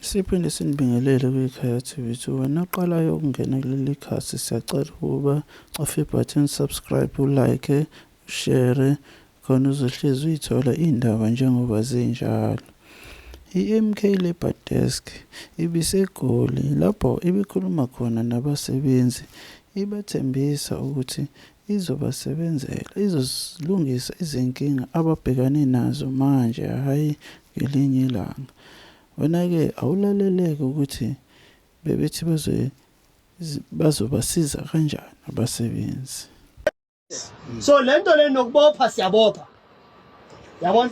Siphinde sinibingelele kwikhaya TV2. Wena oqalayo ukungena kuleli khasi, siyacela ukuba ucofe i-button subscribe, ulike, ushare khona uzohlezi uyithola iy'ndaba njengoba zinjalo. I-MK Labour Desk ibiseGoli lapho ibikhuluma khona nabasebenzi, ibathembisa ukuthi izobasebenzela, izolungisa izinkinga ababhekane nazo manje, hhayi ngelinye ilanga. Wena-ke awulaleleke ukuthi bebethi bazobasiza kanjani abasebenzi. So lento le nokubopha siyabopha. Yabona?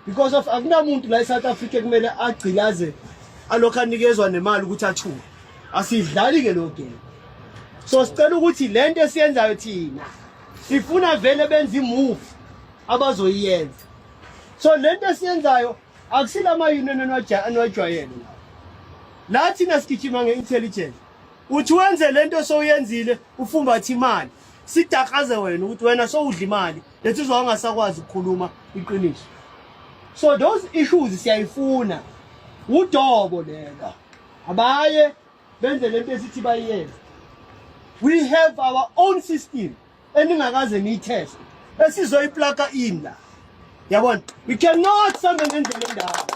Because of akunamuntu la eSouth Africa kumele agcilaze alokho anikezwe nemali ukuthi athule. Asidlali ke lo game. So sicela ukuthi lento esiyenzayo thina sifuna vele benze imove abazoyenza. So lento esiyenzayo akusila ama-union anojwayele. La thina sigijima nge-intelligence. Uthi wenze lento sowuyenzile ufumbathe imali. Sidakaze wena ukuthi wena sowudla imali lethi uzongasakwazi ukukhuluma iqiniso. So those issues siyayifuna udobo lela abaye benze lento esithi bayenze. We have our own system eningakaze niyitest esizoyiplaka in la. Yabona, we cannot samba ngendlela endawo.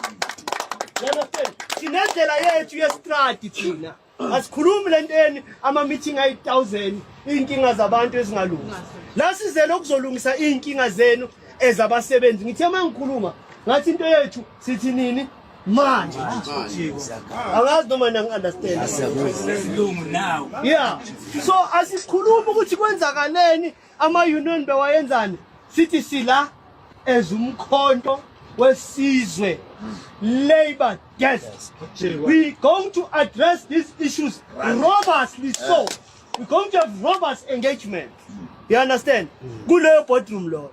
Understand? Sinendlela yethu yestrati thina. Asikhulumi lenteni ama-meeting ayi-1000 iy'nkinga zabantu ezingalungi. La sizele ukuzolungisa iy'nkinga zenu ezabasebenzi. Ngithe uma ngikhuluma ngathi into yethu sithi nini manje. Angazi noma nang-understand. Yeah. So asikhulumi ukuthi kwenzakaleni ama-union bewayenzani. Sithi sila ezumkhonto wesizwe Labour Desk. We're going to address these issues robustly. So we're going to have robust engagement. You understand? Kuleyo boardroom lo.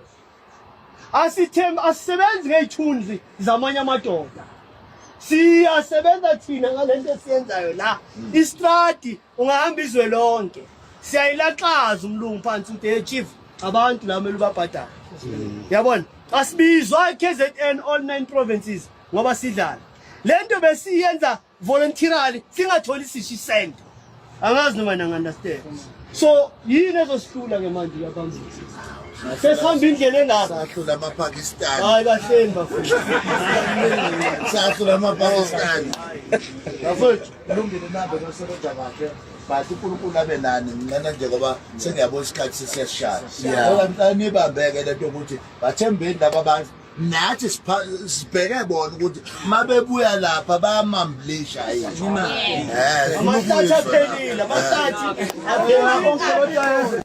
Asisebenzi ngey'thunzi zamanye amadoda. Siyasebenza thina ngalento esiyenzayo la. Istrati ungahamba izwe lonke. Siyayilaxaza umlungu phansi ukuthi hey chief abantu la kumele ubabhadale. Yabona? Asibizwa KZN all 9 provinces ngoba sidlala. Lento besiyenza voluntarily singatholi sishi cent. Angazi noma nang-understand. So yini ezosihlula ke manje yaphambili? Sesihamba indlela engaka. Sahlula amaPakistan. Hayi kahleni bafowethu. Sahlula amaPakistan. Bafowethu Kulungile nabe basebenza kahle. Bathi uNkulunkulu abe nani ngicela nje ngoba sengiyabona isikhathi sesiyashaya. Ngoba mhlawumbe nibambeke lento ukuthi bathembeni laba abantu nathi sibheke bona ukuthi mabebuya lapha bayamambulisha yini. amahlathi aphelile, amahlathi aphela konke.